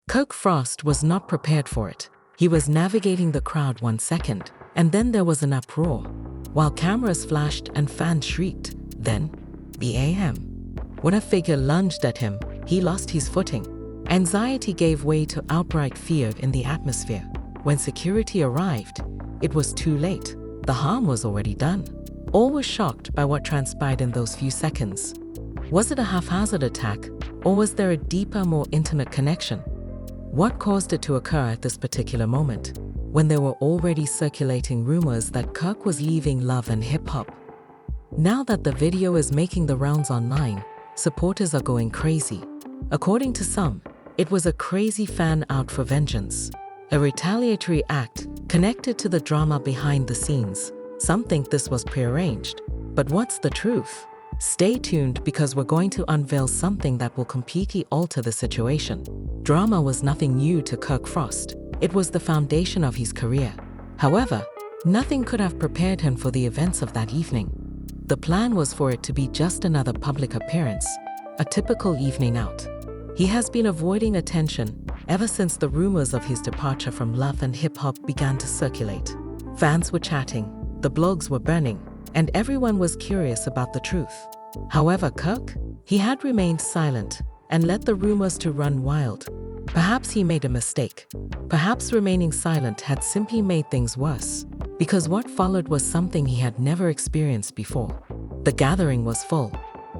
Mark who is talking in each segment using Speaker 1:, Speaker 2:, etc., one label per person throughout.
Speaker 1: Kirk Frost was not prepared for it. He was navigating the crowd 1 second, and then there was an uproar. While cameras flashed and fans shrieked, then, the AM. When a figure lunged at him, he lost his footing. Anxiety gave way to outright fear in the atmosphere. When security arrived, it was too late. The harm was already done. All were shocked by what transpired in those few seconds. Was it a haphazard attack, or was there a deeper, more intimate connection? What caused it to occur at this particular moment, when there were already circulating rumors that Kirk was leaving love and hip-hop? Now that the video is making the rounds online, supporters are going crazy. According to some, it was a crazy fan out for vengeance, a retaliatory act connected to the drama behind the scenes. Some think this was prearranged. But what's the truth? Stay tuned, because we're going to unveil something that will completely alter the situation. Drama was nothing new to Kirk Frost. It was the foundation of his career. However, nothing could have prepared him for the events of that evening. The plan was for it to be just another public appearance, a typical evening out. He has been avoiding attention ever since the rumors of his departure from love and hip-hop began to circulate. Fans were chatting, the blogs were burning, and everyone was curious about the truth. However, Kirk, he had remained silent and let the rumors to run wild. Perhaps he made a mistake. Perhaps remaining silent had simply made things worse, because what followed was something he had never experienced before. The gathering was full.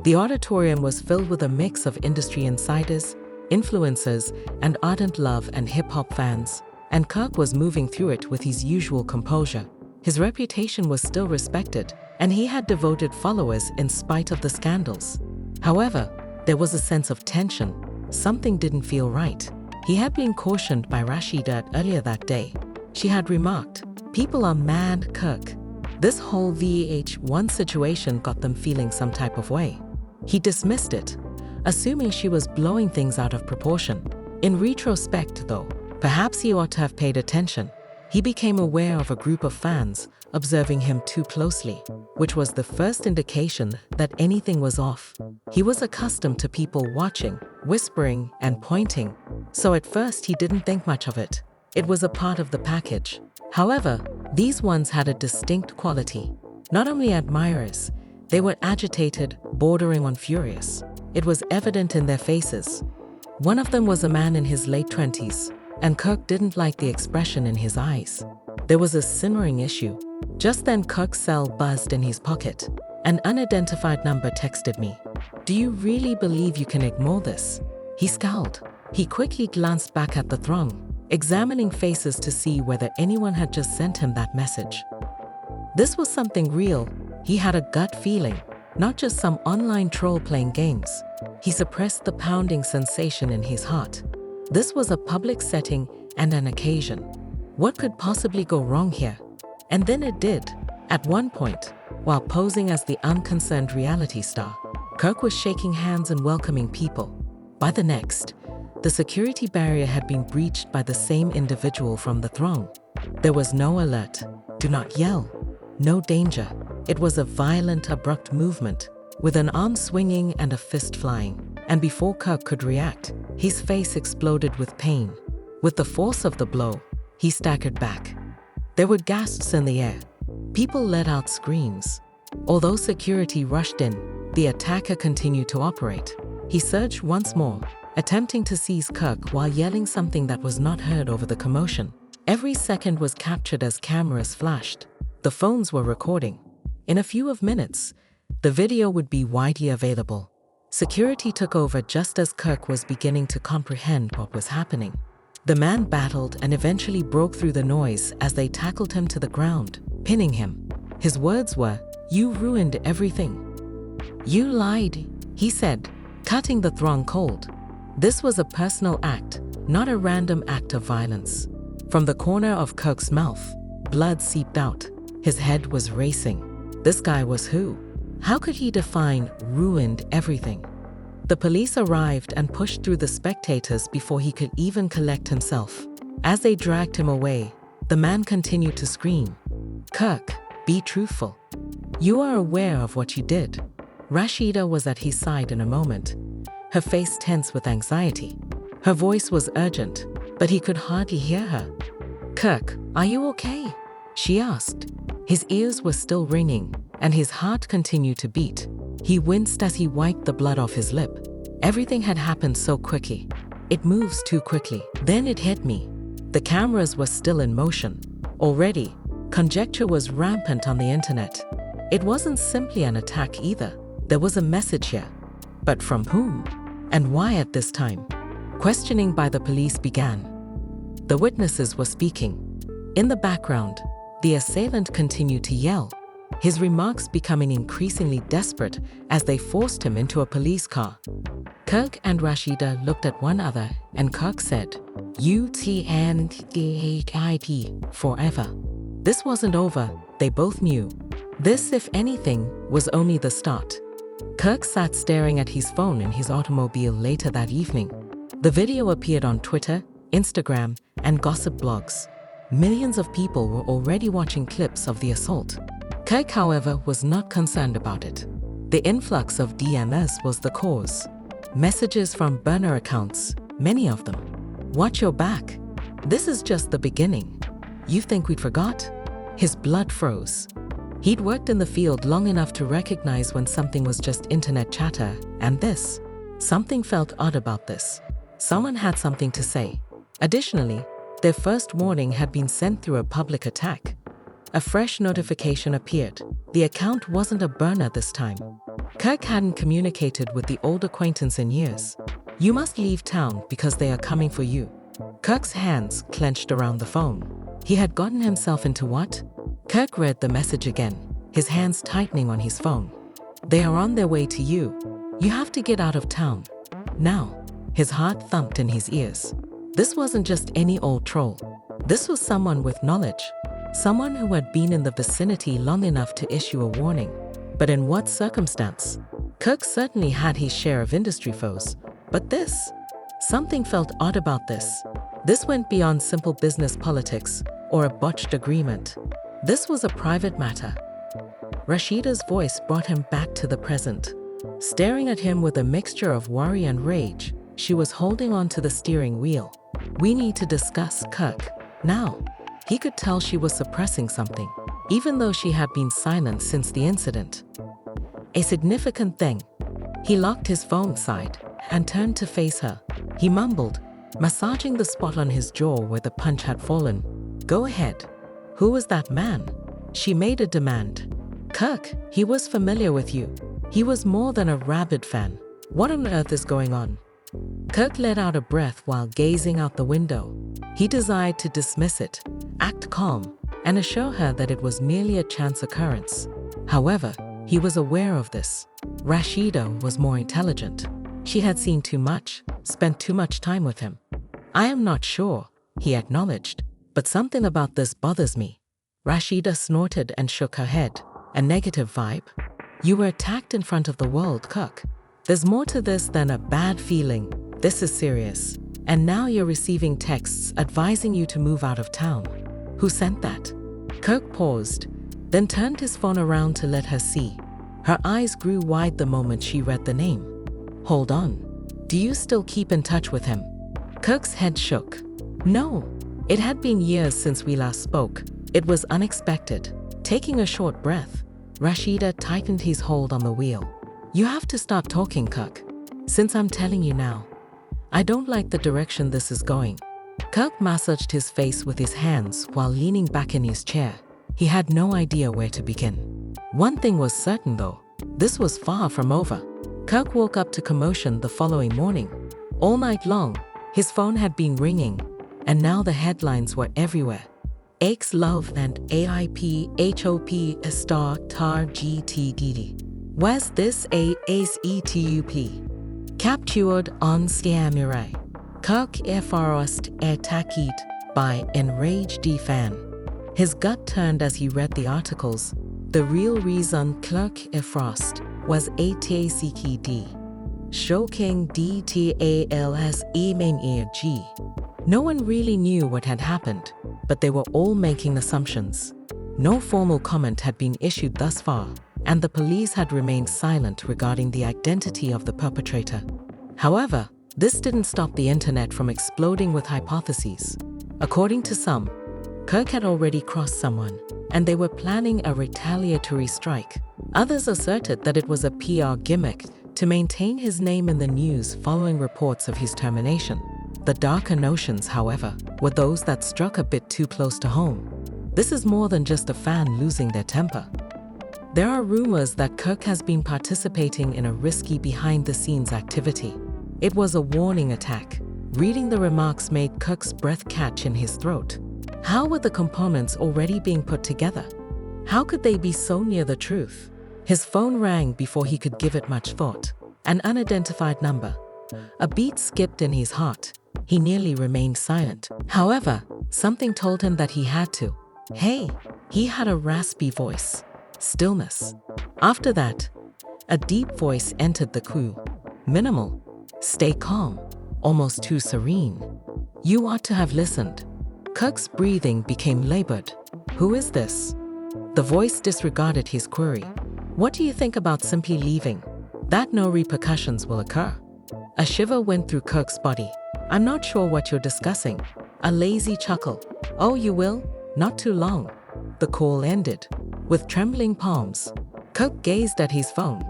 Speaker 1: The auditorium was filled with a mix of industry insiders, influencers, and ardent love and hip-hop fans, and Kirk was moving through it with his usual composure. His reputation was still respected, and he had devoted followers in spite of the scandals. However, there was a sense of tension. Something didn't feel right. He had been cautioned by LHHATL earlier that day. She had remarked, "People are mad, Kirk." This whole VH1 situation got them feeling some type of way. He dismissed it, assuming she was blowing things out of proportion. In retrospect, though, perhaps he ought to have paid attention. He became aware of a group of fans observing him too closely, which was the first indication that anything was off. He was accustomed to people watching, whispering, and pointing, so at first he didn't think much of it. It was a part of the package. However, these ones had a distinct quality. Not only admirers, they were agitated, bordering on furious. It was evident in their faces. One of them was a man in his late 20s, and Kirk didn't like the expression in his eyes. There was a simmering issue. Just then, Kirk's cell buzzed in his pocket. An unidentified number texted me. "Do you really believe you can ignore this?" He scowled. He quickly glanced back at the throng, examining faces to see whether anyone had just sent him that message. This was something real. He had a gut feeling, not just some online troll playing games. He suppressed the pounding sensation in his heart. This was a public setting and an occasion. What could possibly go wrong here? And then it did. At one point, while posing as the unconcerned reality star, Kirk was shaking hands and welcoming people. By the next, the security barrier had been breached by the same individual from the throng. There was no alert, "Do not yell," no danger. It was a violent, abrupt movement, with an arm swinging and a fist flying. And before Kirk could react, his face exploded with pain. With the force of the blow, he staggered back. There were gasps in the air. People let out screams. Although security rushed in, the attacker continued to operate. He surged once more, attempting to seize Kirk while yelling something that was not heard over the commotion. Every second was captured as cameras flashed. The phones were recording. In a few minutes, the video would be widely available. Security took over just as Kirk was beginning to comprehend what was happening. The man battled and eventually broke through the noise as they tackled him to the ground, pinning him. His words were, "You ruined everything. You lied," he said, cutting the throng cold. This was a personal act, not a random act of violence. From the corner of Kirk's mouth, blood seeped out. His head was racing. This guy was who? How could he define ruined everything? The police arrived and pushed through the spectators before he could even collect himself. As they dragged him away, the man continued to scream, "Kirk, be truthful. You are aware of what you did." Rashida was at his side in a moment, her face tense with anxiety. Her voice was urgent, but he could hardly hear her. "Kirk, are you okay?" she asked. His ears were still ringing, and his heart continued to beat. He winced as he wiped the blood off his lip. Everything had happened so quickly. It moves too quickly. Then it hit me. The cameras were still in motion. Already, conjecture was rampant on the internet. It wasn't simply an attack either. There was a message here. But from whom? And why at this time? Questioning by the police began. The witnesses were speaking. In the background, the assailant continued to yell, his remarks becoming increasingly desperate as they forced him into a police car. Kirk and Rashida looked at one another, and Kirk said, "UTNDHIT forever." This wasn't over, they both knew. This, if anything, was only the start. Kirk sat staring at his phone in his automobile later that evening. The video appeared on Twitter, Instagram, and gossip blogs. Millions of people were already watching clips of the assault. Kirk, however, was not concerned about it. The influx of DMs was the cause. Messages from burner accounts, many of them. "Watch your back. This is just the beginning. You think we'd forgot?" His blood froze. He'd worked in the field long enough to recognize when something was just internet chatter, and this. Something felt odd about this. Someone had something to say. Additionally, their first warning had been sent through a public attack. A fresh notification appeared. The account wasn't a burner this time. Kirk hadn't communicated with the old acquaintance in years. "You must leave town because they are coming for you." Kirk's hands clenched around the phone. He had gotten himself into what? Kirk read the message again, his hands tightening on his phone. "They are on their way to you. You have to get out of town. Now." His heart thumped in his ears. This wasn't just any old troll. This was someone with knowledge. Someone who had been in the vicinity long enough to issue a warning. But in what circumstance? Kirk certainly had his share of industry foes. But this? Something felt odd about this. This went beyond simple business politics or a botched agreement. This was a private matter. Rashida's voice brought him back to the present. Staring at him with a mixture of worry and rage, she was holding on to the steering wheel. "We need to discuss, Kirk. Now." He could tell she was suppressing something, even though she had been silent since the incident. A significant thing. He locked his phone aside and turned to face her. He mumbled, massaging the spot on his jaw where the punch had fallen. "Go ahead." "Who was that man?" She made a demand. "Kirk, he was familiar with you. He was more than a rabid fan. What on earth is going on?" Kirk let out a breath while gazing out the window. He desired to dismiss it, act calm, and assure her that it was merely a chance occurrence. However, he was aware of this. Rashida was more intelligent. She had seen too much, spent too much time with him. "I am not sure," he acknowledged, "but something about this bothers me." Rashida snorted and shook her head. "A negative vibe? You were attacked in front of the world, Kirk. There's more to this than a bad feeling. This is serious. And now you're receiving texts advising you to move out of town. Who sent that?" Kirk paused, then turned his phone around to let her see. Her eyes grew wide the moment she read the name. "Hold on. Do you still keep in touch with him?" Kirk's head shook. "No. It had been years since we last spoke. It was unexpected." Taking a short breath, Rashida tightened his hold on the wheel. "You have to stop talking, Kirk. Since I'm telling you now. I don't like the direction this is going." Kirk massaged his face with his hands while leaning back in his chair. He had no idea where to begin. One thing was certain though, this was far from over. Kirk woke up to commotion the following morning. All night long, his phone had been ringing, and now the headlines were everywhere. X love and AIP HOP star tar GTD. Was this a SETUP? Captured on Scamurai. Kirk Frost attacked by enraged fan. His gut turned as he read the articles. The real reason Kirk Frost was ATCKD. Shocking DTALS EMG. No one really knew what had happened, but they were all making assumptions. No formal comment had been issued thus far, and the police had remained silent regarding the identity of the perpetrator. However, This didn't stop the internet from exploding with hypotheses. According to some, Kirk had already crossed someone, and they were planning a retaliatory strike. Others asserted that it was a PR gimmick to maintain his name in the news following reports of his termination. The darker notions, however, were those that struck a bit too close to home. This is more than just a fan losing their temper. There are rumors that Kirk has been participating in a risky behind-the-scenes activity. It was a warning attack. Reading the remarks made Kirk's breath catch in his throat. How were the components already being put together? How could they be so near the truth? His phone rang before he could give it much thought. An unidentified number. A beat skipped in his heart. He nearly remained silent. However, something told him that he had to. Hey, he had a raspy voice. Stillness. After that, a deep voice entered the clue. Minimal. Stay calm. Almost too serene. You ought to have listened. Kirk's breathing became labored. Who is this? The voice disregarded his query. What do you think about simply leaving? That no repercussions will occur. A shiver went through Kirk's body. I'm not sure what you're discussing. A lazy chuckle. Oh, you will? Not too long. The call ended. With trembling palms, Kirk gazed at his phone.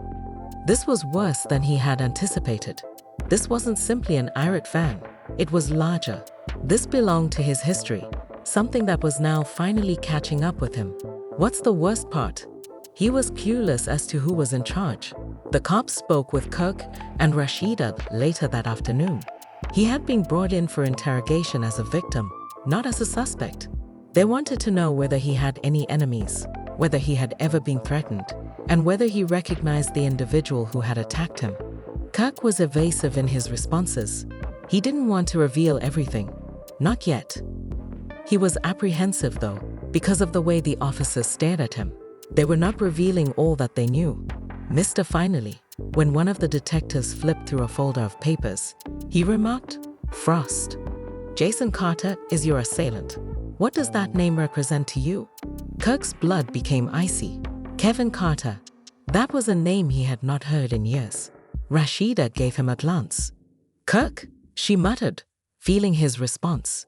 Speaker 1: This was worse than he had anticipated. This wasn't simply an irate fan. It was larger. This belonged to his history, something that was now finally catching up with him. What's the worst part? He was clueless as to who was in charge. The cops spoke with Kirk and Rashida later that afternoon. He had been brought in for interrogation as a victim, not as a suspect. They wanted to know whether he had any enemies, whether he had ever been threatened, and whether he recognized the individual who had attacked him. Kirk was evasive in his responses. He didn't want to reveal everything. Not yet. He was apprehensive, though, because of the way the officers stared at him. They were not revealing all that they knew. Mr. Finally, when one of the detectives flipped through a folder of papers, he remarked, Frost. Jason Carter is your assailant. What does that name represent to you? Kirk's blood became icy. Kevin Carter. That was a name he had not heard in years. Rashida gave him a glance. Kirk, she muttered, feeling his response.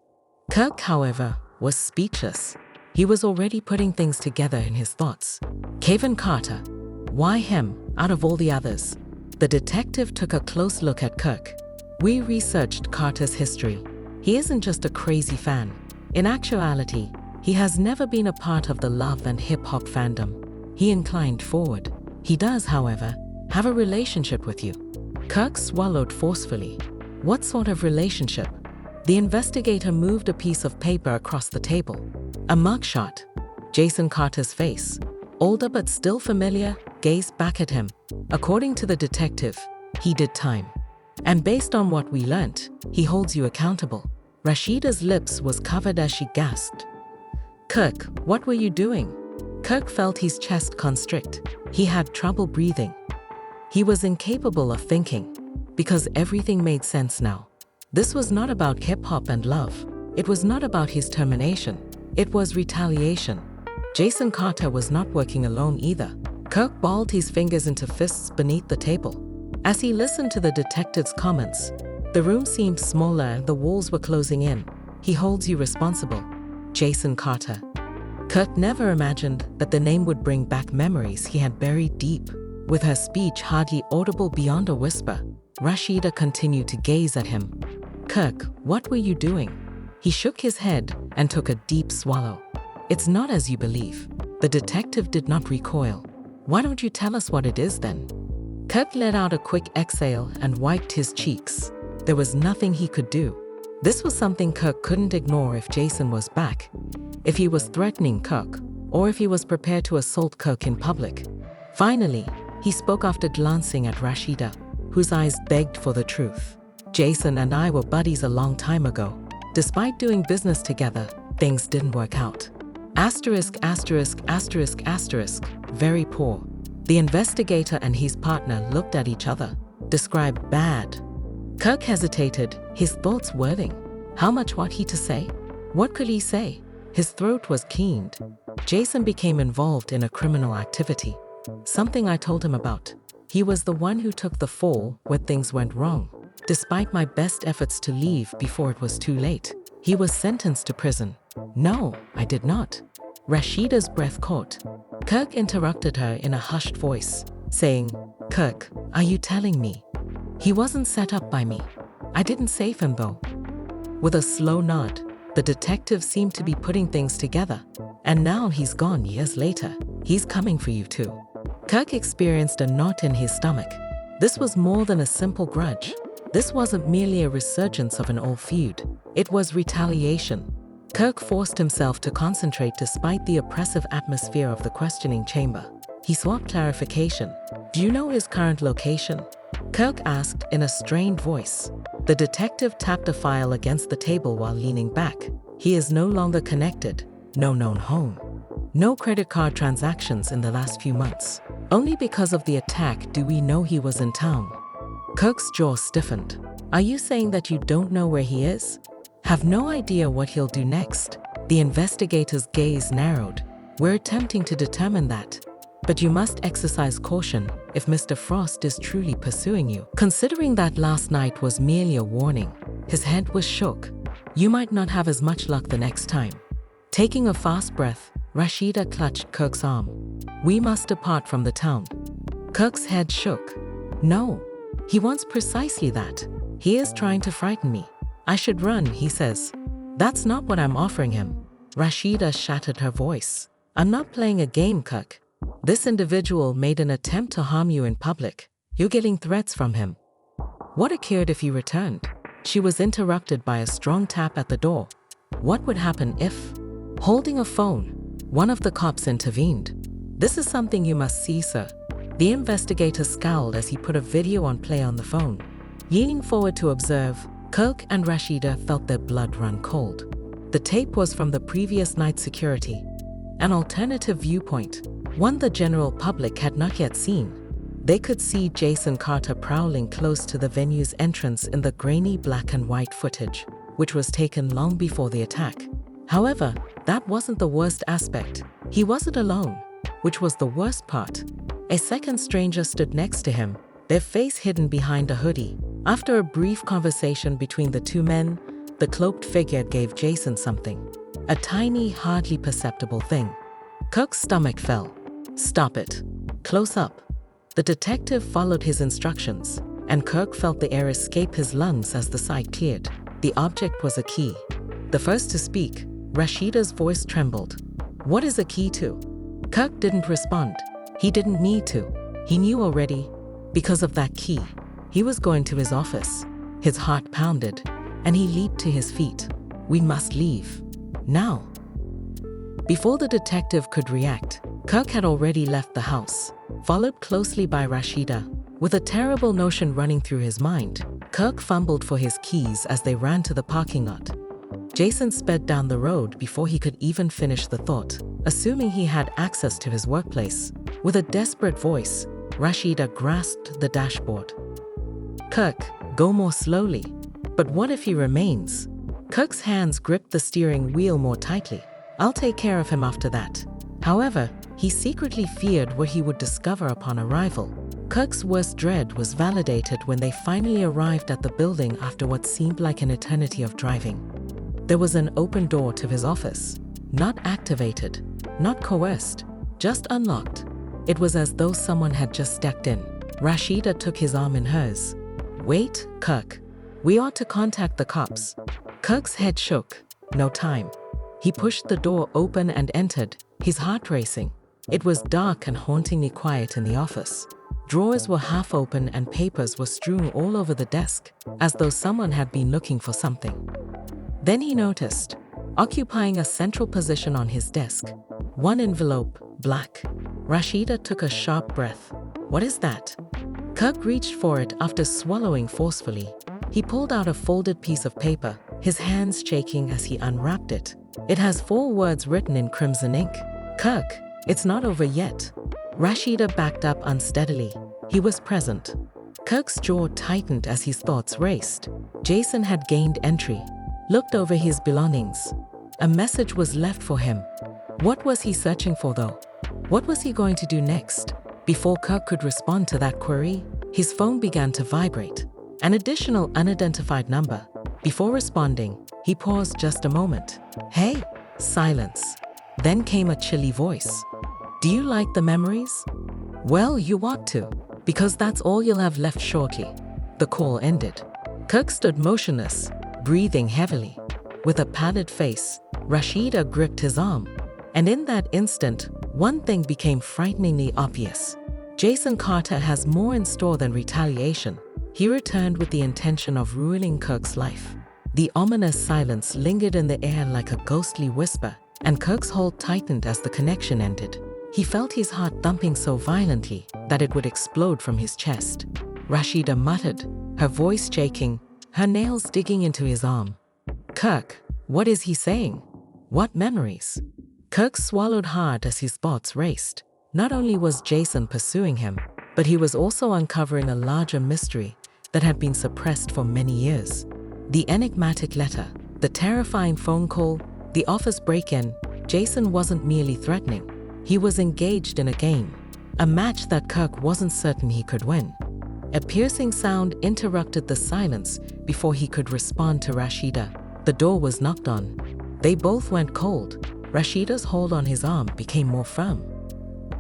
Speaker 1: Kirk, however, was speechless. He was already putting things together in his thoughts. Kevin Carter. Why him, out of all the others? The detective took a close look at Kirk. We researched Carter's history. He isn't just a crazy fan. In actuality, he has never been a part of the love and hip-hop fandom. He inclined forward. He does, however, have a relationship with you. Kirk swallowed forcefully. What sort of relationship? The investigator moved a piece of paper across the table. A mugshot. Jason Carter's face, older but still familiar, gazed back at him. According to the detective, he did time. And based on what we learnt, he holds you accountable. Rashida's lips was covered as she gasped. Kirk, what were you doing? Kirk felt his chest constrict. He had trouble breathing. He was incapable of thinking, because everything made sense now. This was not about hip-hop and love. It was not about his termination. It was retaliation. Jason Carter was not working alone either. Kirk balled his fingers into fists beneath the table. As he listened to the detective's comments, the room seemed smaller and the walls were closing in. He holds you responsible. Jason Carter. Kirk never imagined that the name would bring back memories he had buried deep. With her speech hardly audible beyond a whisper, Rashida continued to gaze at him. Kirk, what were you doing? He shook his head and took a deep swallow. It's not as you believe. The detective did not recoil. Why don't you tell us what it is then? Kirk let out a quick exhale and wiped his cheeks. There was nothing he could do. This was something Kirk couldn't ignore if Jason was back, if he was threatening Kirk, or if he was prepared to assault Kirk in public. Finally, he spoke after glancing at Rashida, whose eyes begged for the truth. Jason and I were buddies a long time ago. Despite doing business together, things didn't work out. Asterisk, asterisk, asterisk, asterisk, very poor. The investigator and his partner looked at each other. Described bad. Kirk hesitated, his thoughts whirling. How much ought he to say? What could he say? His throat was keened. Jason became involved in a criminal activity. Something I told him about. He was the one who took the fall when things went wrong. despite my best efforts to leave before it was too late. He was sentenced to prison. No, I did not. Rashida's breath caught. Kirk interrupted her in a hushed voice, saying, Kirk, are you telling me? He wasn't set up by me. I didn't save him though. With a slow nod, the detective seemed to be putting things together. And now he's gone years later. He's coming for you too. Kirk experienced a knot in his stomach. This was more than a simple grudge. This wasn't merely a resurgence of an old feud. It was retaliation. Kirk forced himself to concentrate despite the oppressive atmosphere of the questioning chamber. He sought clarification. Do you know his current location? Kirk asked in a strained voice. The detective tapped a file against the table while leaning back. He is no longer connected. No known home. No credit card transactions in the last few months. Only because of the attack do we know he was in town. Kirk's jaw stiffened. Are you saying that you don't know where he is? Have no idea what he'll do next? The investigator's gaze narrowed. We're attempting to determine that. But you must exercise caution if Mr. Frost is truly pursuing you. Considering that last night was merely a warning, his head was shook. You might not have as much luck the next time. Taking a fast breath, Rashida clutched Kirk's arm. We must depart from the town. Kirk's head shook. No, he wants precisely that. He is trying to frighten me. I should run, he says. That's not what I'm offering him. Rashida shattered her voice. I'm not playing a game, Kirk. This individual made an attempt to harm you in public. You're getting threats from him. What occurred if he returned? She was interrupted by a strong tap at the door. What would happen if? Holding a phone, one of the cops intervened. This is something you must see, sir. The investigator scowled as he put a video on play on the phone. Leaning forward to observe, Kirk and Rashida felt their blood run cold. The tape was from the previous night's security. An alternative viewpoint, one the general public had not yet seen. They could see Jason Carter prowling close to the venue's entrance in the grainy black and white footage, which was taken long before the attack. However, that wasn't the worst aspect. He wasn't alone, which was the worst part. A second stranger stood next to him, their face hidden behind a hoodie. After a brief conversation between the two men, the cloaked figure gave Jason something. A tiny, hardly perceptible thing. Kirk's stomach fell. Stop it. Close up. The detective followed his instructions, and Kirk felt the air escape his lungs as the sight cleared. The object was a key. The first to speak, Rashida's voice trembled. What is a key to? Kirk didn't respond. He didn't need to. He knew already. Because of that key, he was going to his office. His heart pounded, and he leaped to his feet. We must leave. Now. Before the detective could react, Kirk had already left the house, followed closely by Rashida. With a terrible notion running through his mind, Kirk fumbled for his keys as they ran to the parking lot. Jason sped down the road before he could even finish the thought, assuming he had access to his workplace. With a desperate voice, Rashida grasped the dashboard. Kirk, go more slowly. But what if he remains? Kirk's hands gripped the steering wheel more tightly. I'll take care of him after that. However, he secretly feared what he would discover upon arrival. Kirk's worst dread was validated when they finally arrived at the building after what seemed like an eternity of driving. There was an open door to his office. Not activated, not coerced, just unlocked. It was as though someone had just stepped in. Rashida took his arm in hers. Wait, Kirk. We ought to contact the cops. Kirk's head shook. No time. He pushed the door open and entered, his heart racing. It was dark and hauntingly quiet in the office. Drawers were half open and papers were strewn all over the desk, as though someone had been looking for something. Then he noticed, occupying a central position on his desk, one envelope, black. Rashida took a sharp breath. What is that? Kirk reached for it after swallowing forcefully. He pulled out a folded piece of paper, his hands shaking as he unwrapped it. It has 4 words written in crimson ink. Kirk, it's not over yet. Rashida backed up unsteadily. He was present. Kirk's jaw tightened as his thoughts raced. Jason had gained entry, looked over his belongings. A message was left for him. What was he searching for though? What was he going to do next? Before Kirk could respond to that query, his phone began to vibrate. An additional unidentified number. Before responding, he paused just a moment. "Hey!" Silence. Then came a chilly voice. "Do you like the memories?" "Well, you ought to, because that's all you'll have left shortly." The call ended. Kirk stood motionless, breathing heavily. With a pallid face, Rashida gripped his arm. And in that instant, one thing became frighteningly obvious. Jason Carter has more in store than retaliation. He returned with the intention of ruining Kirk's life. The ominous silence lingered in the air like a ghostly whisper, and Kirk's hold tightened as the connection ended. He felt his heart thumping so violently that it would explode from his chest. Rashida muttered, her voice shaking, her nails digging into his arm. "Kirk, what is he saying? What memories?" Kirk swallowed hard as his thoughts raced. Not only was Jason pursuing him, but he was also uncovering a larger mystery that had been suppressed for many years. The enigmatic letter, the terrifying phone call, the office break-in. Jason wasn't merely threatening. He was engaged in a game, a match that Kirk wasn't certain he could win. A piercing sound interrupted the silence before he could respond to Rashida. The door was knocked on. They both went cold. Rashida's hold on his arm became more firm.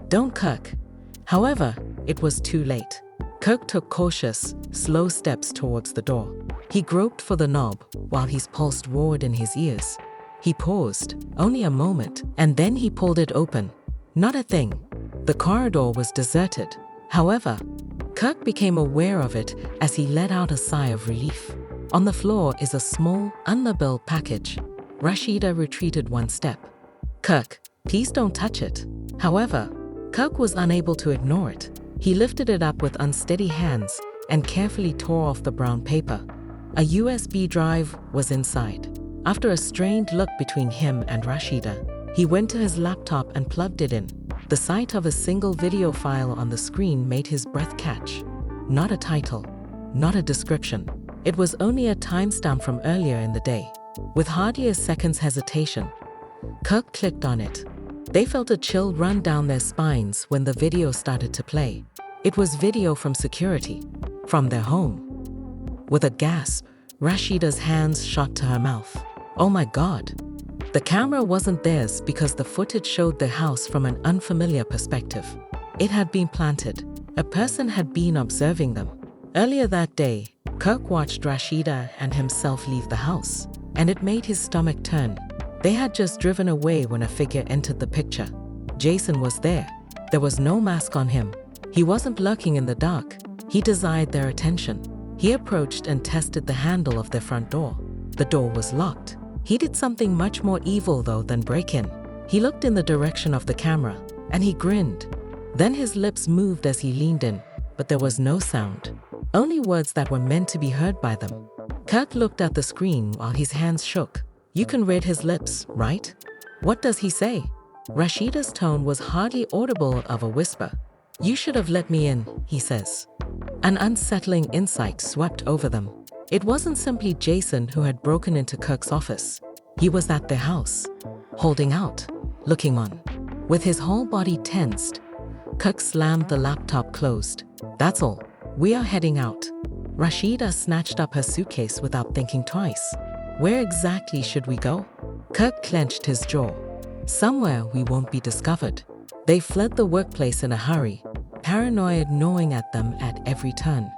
Speaker 1: "Don't, Kirk." However, it was too late. Kirk took cautious, slow steps towards the door. He groped for the knob while his pulse roared in his ears. He paused, only a moment, and then he pulled it open. Not a thing. The corridor was deserted. However, Kirk became aware of it as he let out a sigh of relief. On the floor is a small, unlabeled package. Rashida retreated one step. "Kirk, please don't touch it." However, Kirk was unable to ignore it. He lifted it up with unsteady hands and carefully tore off the brown paper. A USB drive was inside. After a strained look between him and Rashida, he went to his laptop and plugged it in. The sight of a single video file on the screen made his breath catch. Not a title, not a description. It was only a timestamp from earlier in the day. With hardly a second's hesitation, Kirk clicked on it. They felt a chill run down their spines when the video started to play. It was video from security, from their home. With a gasp, Rashida's hands shot to her mouth. Oh my God! The camera wasn't theirs because the footage showed the house from an unfamiliar perspective. It had been planted. A person had been observing them. Earlier that day, Kirk watched Rashida and himself leave the house, and it made his stomach turn. They had just driven away when a figure entered the picture. Jason was there. There was no mask on him. He wasn't lurking in the dark. He desired their attention. He approached and tested the handle of their front door. The door was locked. He did something much more evil, though, than break in. He looked in the direction of the camera, and he grinned. Then his lips moved as he leaned in, but there was no sound. Only words that were meant to be heard by them. Kirk looked at the screen while his hands shook. You can read his lips, right? What does he say? Rashida's tone was hardly audible of a whisper. You should have let me in, he says. An unsettling insight swept over them. It wasn't simply Jason who had broken into Kirk's office. He was at their house, holding out, looking on. With his whole body tensed, Kirk slammed the laptop closed. That's all. We are heading out. Rashida snatched up her suitcase without thinking twice. Where exactly should we go? Kirk clenched his jaw. Somewhere we won't be discovered. They fled the workplace in a hurry, paranoia gnawing at them at every turn.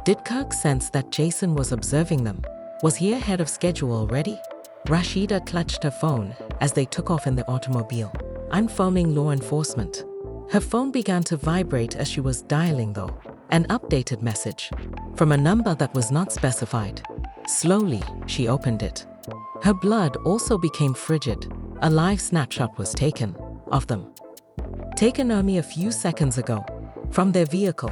Speaker 1: Did Kirk sense that Jason was observing them? Was he ahead of schedule already? Rashida clutched her phone as they took off in the automobile. I'm phoning law enforcement. Her phone began to vibrate as she was dialing, though. An updated message from a number that was not specified. Slowly, she opened it. Her blood also became frigid. A live snapshot was taken of them. Taken only a few seconds ago. From their vehicle.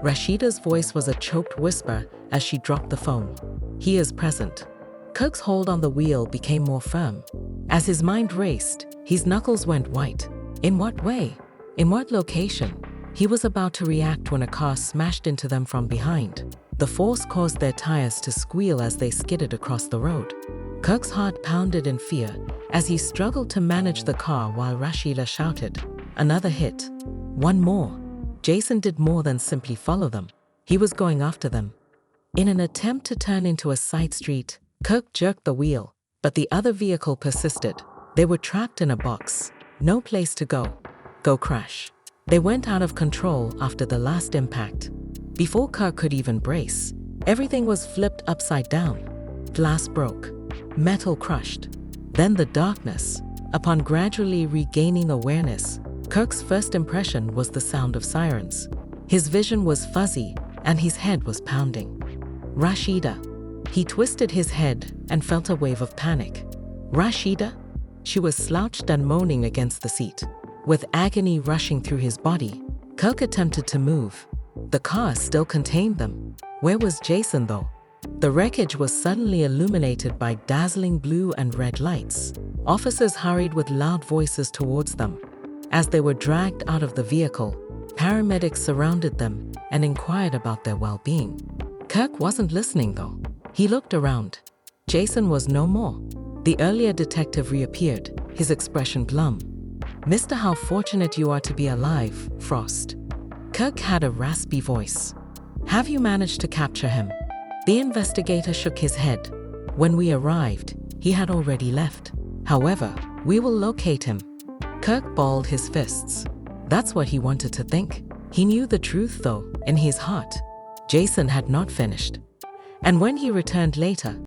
Speaker 1: Rashida's voice was a choked whisper as she dropped the phone. He is present. Kirk's hold on the wheel became more firm. As his mind raced, his knuckles went white. In what way? In what location? He was about to react when a car smashed into them from behind. The force caused their tires to squeal as they skidded across the road. Kirk's heart pounded in fear as he struggled to manage the car while Rashida shouted, another hit. One more. Jason did more than simply follow them. He was going after them. In an attempt to turn into a side street, Kirk jerked the wheel, but the other vehicle persisted. They were trapped in a box. No place to go. Go crash. They went out of control after the last impact. Before Kirk could even brace, everything was flipped upside down. Glass broke. Metal crushed. Then the darkness. Upon gradually regaining awareness, Kirk's first impression was the sound of sirens. His vision was fuzzy, and his head was pounding. Rashida. He twisted his head and felt a wave of panic. Rashida? She was slouched and moaning against the seat. With agony rushing through his body, Kirk attempted to move. The car still contained them. Where was Jason, though? The wreckage was suddenly illuminated by dazzling blue and red lights. Officers hurried with loud voices towards them. As they were dragged out of the vehicle, paramedics surrounded them and inquired about their well-being. Kirk wasn't listening, though. He looked around. Jason was no more. The earlier detective reappeared, his expression glum. "Mr. How fortunate you are to be alive, Frost." Kirk had a raspy voice. "Have you managed to capture him?" The investigator shook his head. "When we arrived, he had already left. However, we will locate him." Kirk balled his fists. That's what he wanted to think. He knew the truth, though, in his heart. Jason had not finished. And when he returned later,